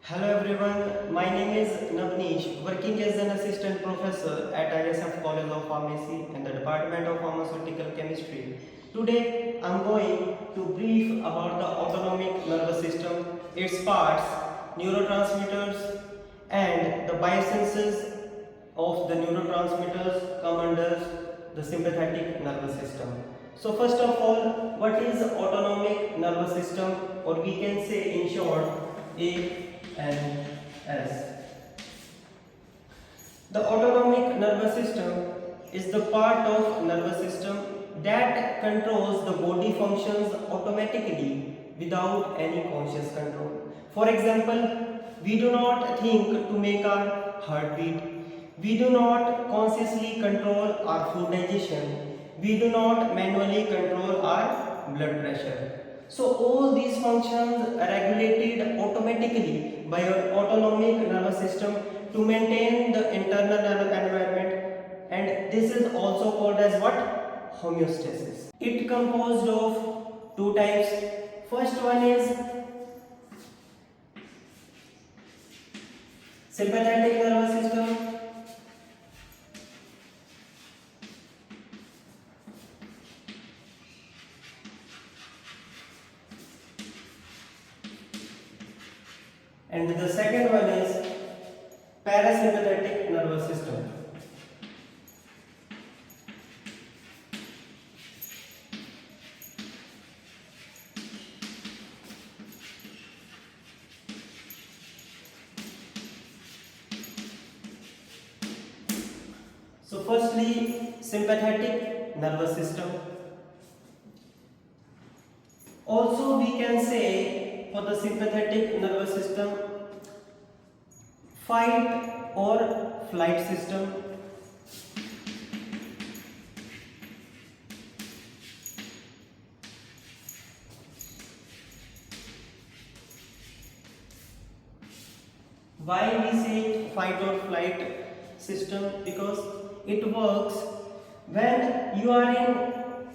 Hello everyone, my name is Navneesh, working as an assistant professor at ISFCP College of Pharmacy in the Department of Pharmaceutical Chemistry. Today I am going to brief about the autonomic nervous system, its parts, neurotransmitters and the biosynthesis of the neurotransmitters come under the sympathetic nervous system. So first of all, what is autonomic nervous system, or we can say in short ANS. The autonomic nervous system is the part of nervous system that controls the body functions automatically without any conscious control. For example, we do not think to make our heartbeat. We do not consciously control our food digestion. We do not manually control our blood pressure. So all these functions are regulated automatically by your autonomic nervous system to maintain the internal environment, and this is also called as what? Homeostasis. It composed of two types. First one is sympathetic nervous system. And the second one is parasympathetic nervous system. So firstly, sympathetic nervous system. Also we can say for the sympathetic nervous system, fight or flight system. Why we say fight or flight system? Because it works when you are in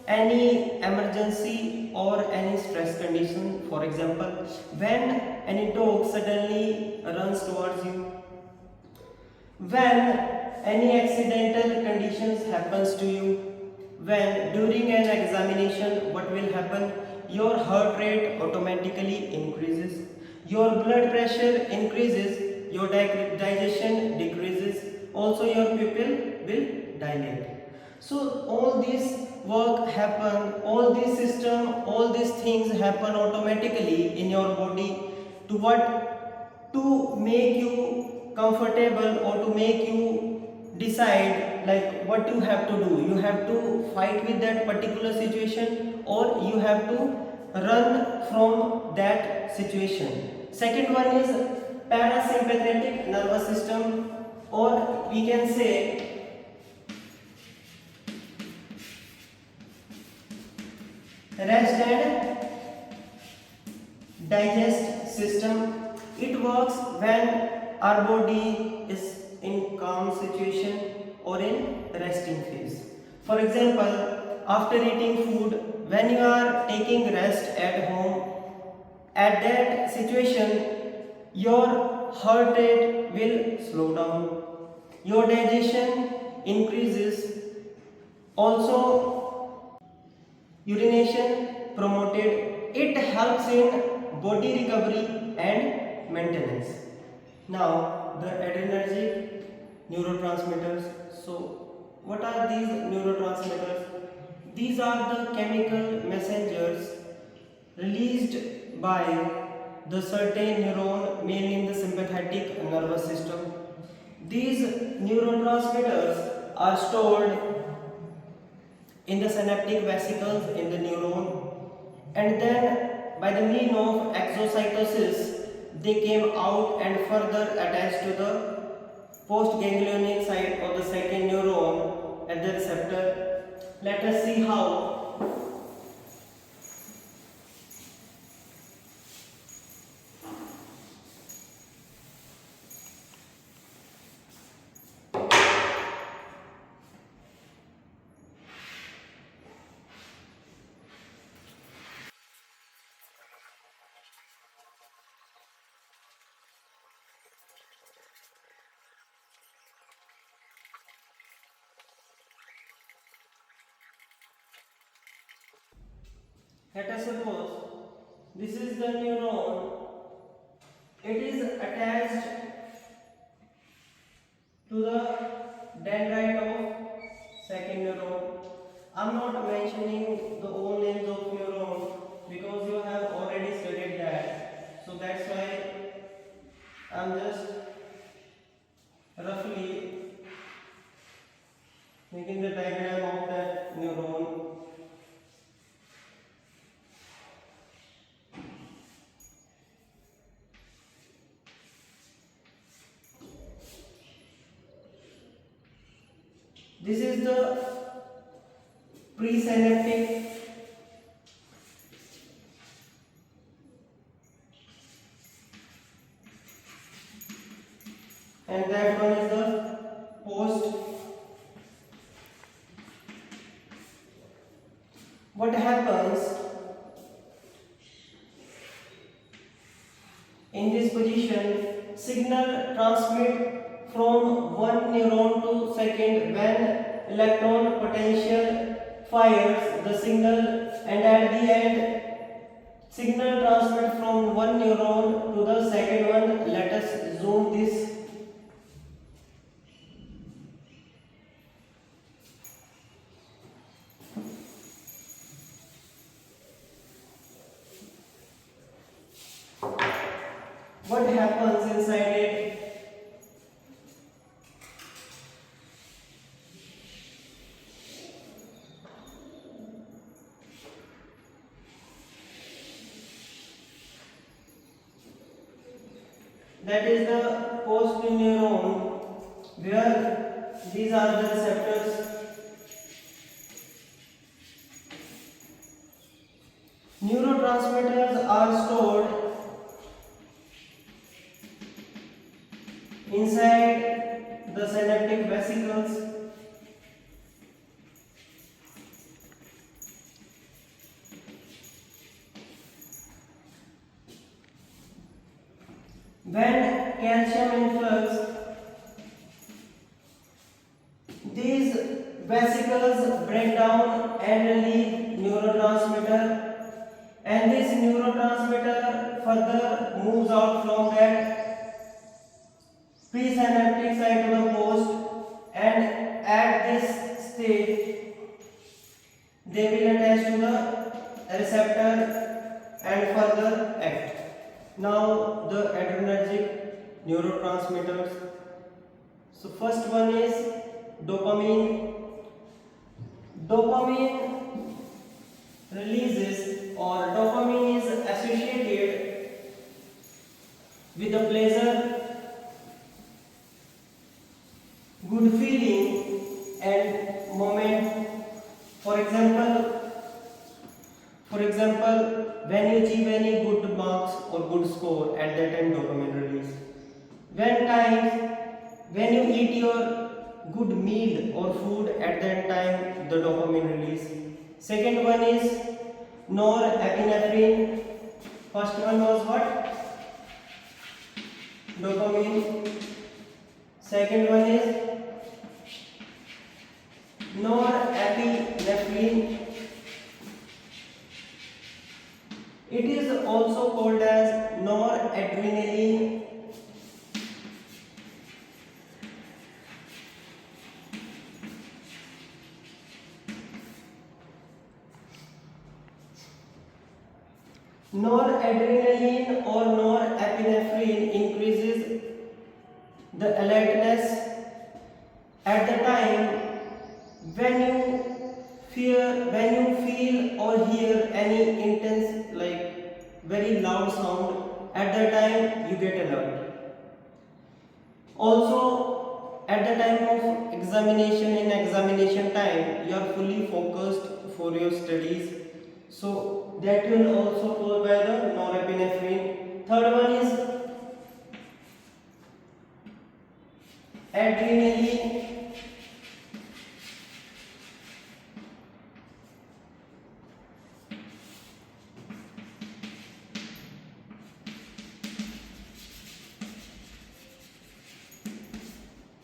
any emergency or any stress condition. For example, when any dog suddenly runs towards you, when any accidental conditions happens to you, when during an examination, what will happen? Your heart rate automatically increases, your blood pressure increases, your digestion decreases, also your pupil will dilate. So all this work happen, all this system, all these things happen automatically in your body to what? To make you comfortable, or to make you decide like what you have to do. You have to fight with that particular situation, or you have to run from that situation. Second one is parasympathetic nervous system, or we can say rest and digest system. It works when our body is in calm situation or in resting phase. For example, after eating food, when you are taking rest at home, at that situation your heart rate will slow down, your digestion increases, also urination promoted. It helps in body recovery and maintenance. Now the adrenergic neurotransmitters. So what are these neurotransmitters? These are the chemical messengers released by the certain neuron mainly in the sympathetic nervous system. These neurotransmitters are stored in the synaptic vesicles in the neuron, and then by the means of exocytosis they came out and further attached to the postganglionic side of the second neuron at the receptor. Let us see how. Let us suppose this is the neuron. It is attached to the dendrite of second neuron. I am not mentioning the whole names of neuron because you have already studied that. So that's why I am just roughly making the diagram of that neuron. This is the presynaptic and that one is the post. What happens in this position? Signal transmit from one neuron to second when electron potential fires the signal, and at the end signal transmit from one neuron to the second one. Let us zoom this. What happens inside it? That is the post neuron where these are the receptors. Neurotransmitters are stored inside the synaptic vesicles. When calcium influx, these vesicles break down and release neurotransmitter, and this neurotransmitter further moves out from that presynaptic side to the post, and at this stage they will attach to the receptor and further act. Now the adrenergic neurotransmitters. So first one is dopamine. Dopamine releases, or dopamine is associated with the pleasure, good feeling and moment. For example, when you achieve any good marks or good score, at that time dopamine release. When you eat your good meal or food, at that time the dopamine release. Second one is norepinephrine. First one was what? Dopamine. Second one is norepinephrine. It is also called as noradrenaline. Noradrenaline or norepinephrine increases the alertness at the time when you feel or hear any intense, like very loud sound. At that time you get alert. Also, at the time of examination, in examination time, you are fully focused for your studies. So that will also fall by the norepinephrine. Third one is adrenaline.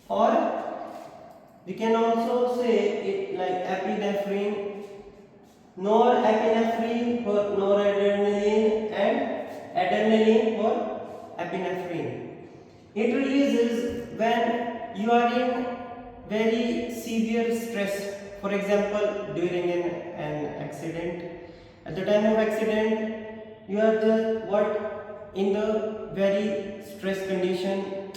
Or we can also say it like epinephrine. norepinephrine for noradrenaline and adrenaline for epinephrine. It releases when you are in very severe stress. For example, during an accident. At the time of accident, you are just in the very stress condition.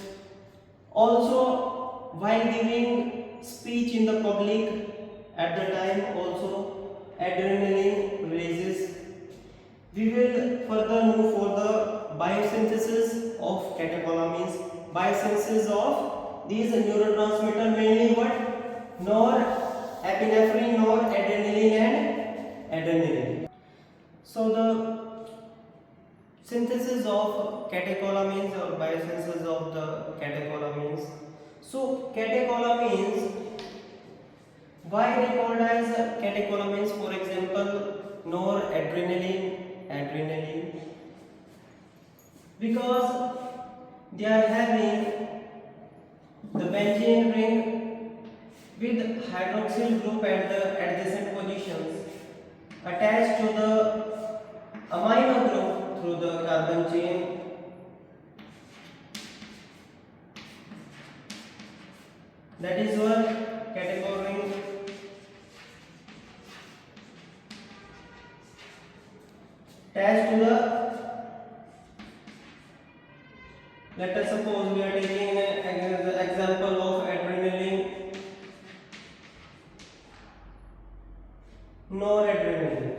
Also, while giving speech in the public, at the time also adrenaline releases. We will further move for the biosynthesis of catecholamines. Biosynthesis of these neurotransmitters, mainly what? Norepinephrine, noradrenaline and adrenaline. So the synthesis of catecholamines or biosynthesis of the catecholamines. So catecholamines, why they called as catecholamines? For example, noradrenaline, adrenaline, because they are having the benzene ring with hydroxyl group at the adjacent positions attached to the amino group through the carbon chain. That is what catechol ring. Attached to the, let us suppose we are taking an example of adrenaline, noradrenaline.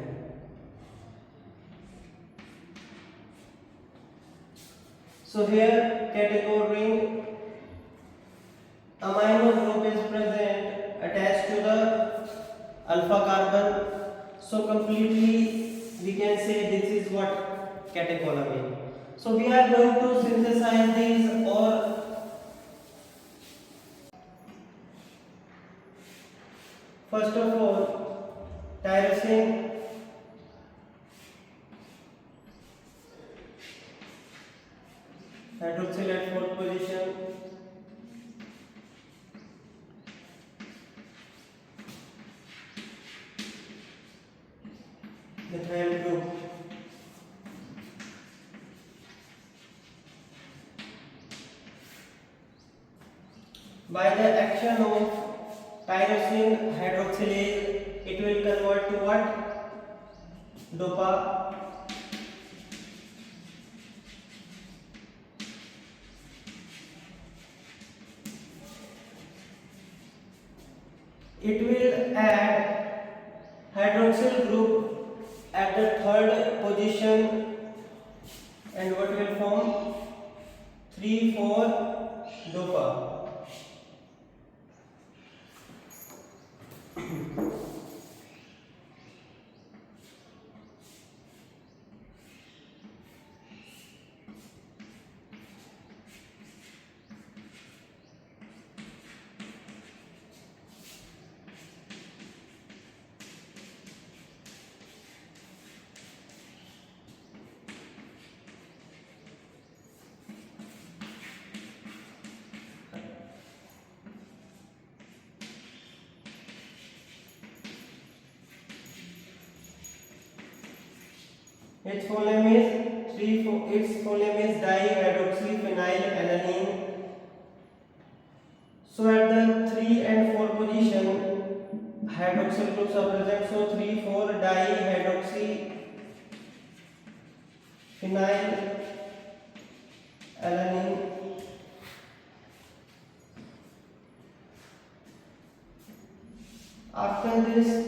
So here catechol ring, amino group is present attached to the alpha carbon. So completely we can say this is what catecholamine. So we are going to synthesize these, or first of all tyrosine, hydroxyl at fourth position, methyl group. By the action of tyrosine hydroxylase, it will convert to what? Dopa. It will add hydroxyl group at the third position, and what will form? 3,4-dopa. Its full name is dihydroxyphenylalanine. So at the 3 and 4 position, hydroxyl groups are present. So 3,4 dihydroxyphenylalanine. After this,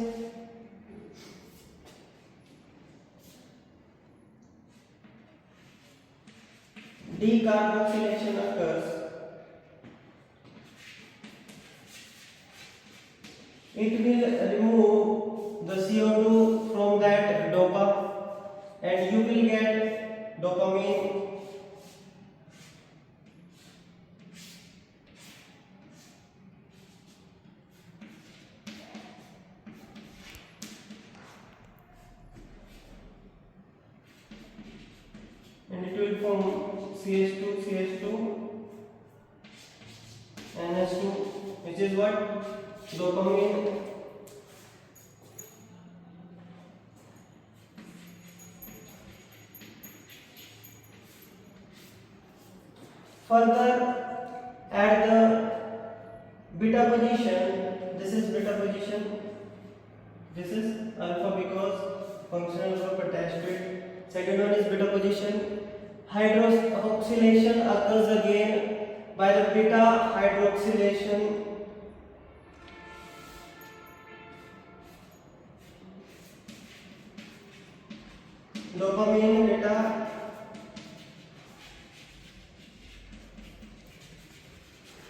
decarboxylation occurs. It will remove the CO2 from that dopa, and you will get dopamine. And it will form CH2, NH2, which is what? Dopamine. Further, at the beta position, this is beta position, this is alpha because functional group attached to it. Second one is beta position. Hydroxylation occurs again by the beta hydroxylation. Dopamine beta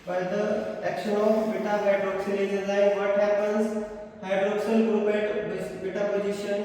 by the action of beta hydroxylase enzyme. What happens? Hydroxyl group at beta position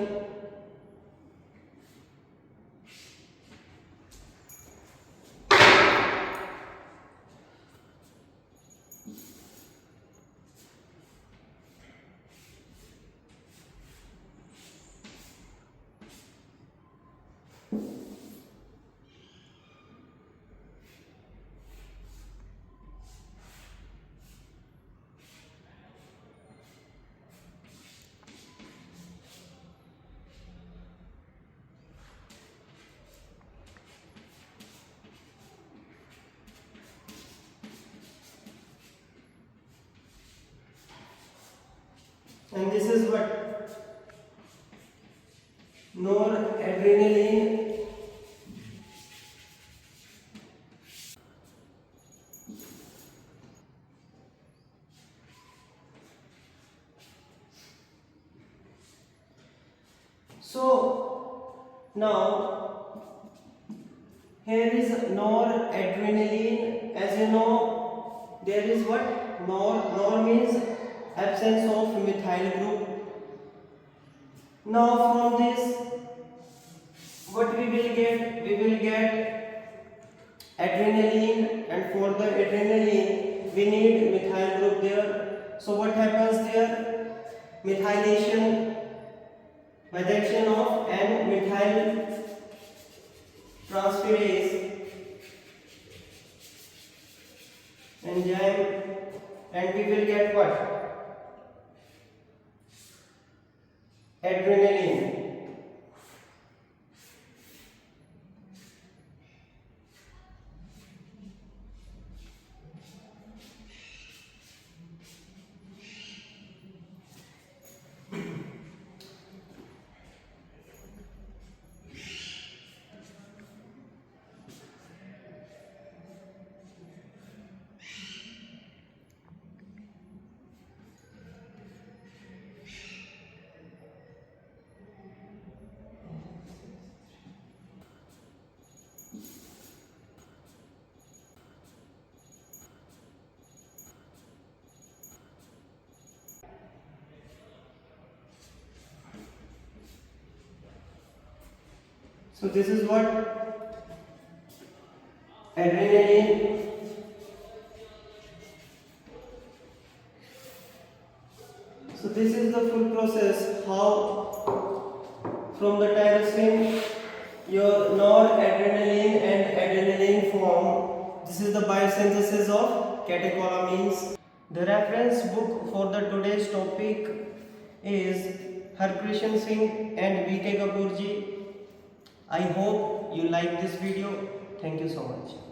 and this is what noradrenaline. So now here is noradrenaline. As you know, there is what nor means absence of methyl group. Now from this, what we will get? We will get adrenaline, and for the adrenaline we need methyl group there. So what happens there? Methylation by the action of N-methyl transferase enzyme, and we will get what? Adrenaline. So this is what adrenaline. So this is the full process how from the tyrosine your noradrenaline and adrenaline form. This is the biosynthesis of catecholamines. The reference book for the today's topic is Harkrishan Singh and V.K. Kapoor ji. I hope you like this video. Thank you so much.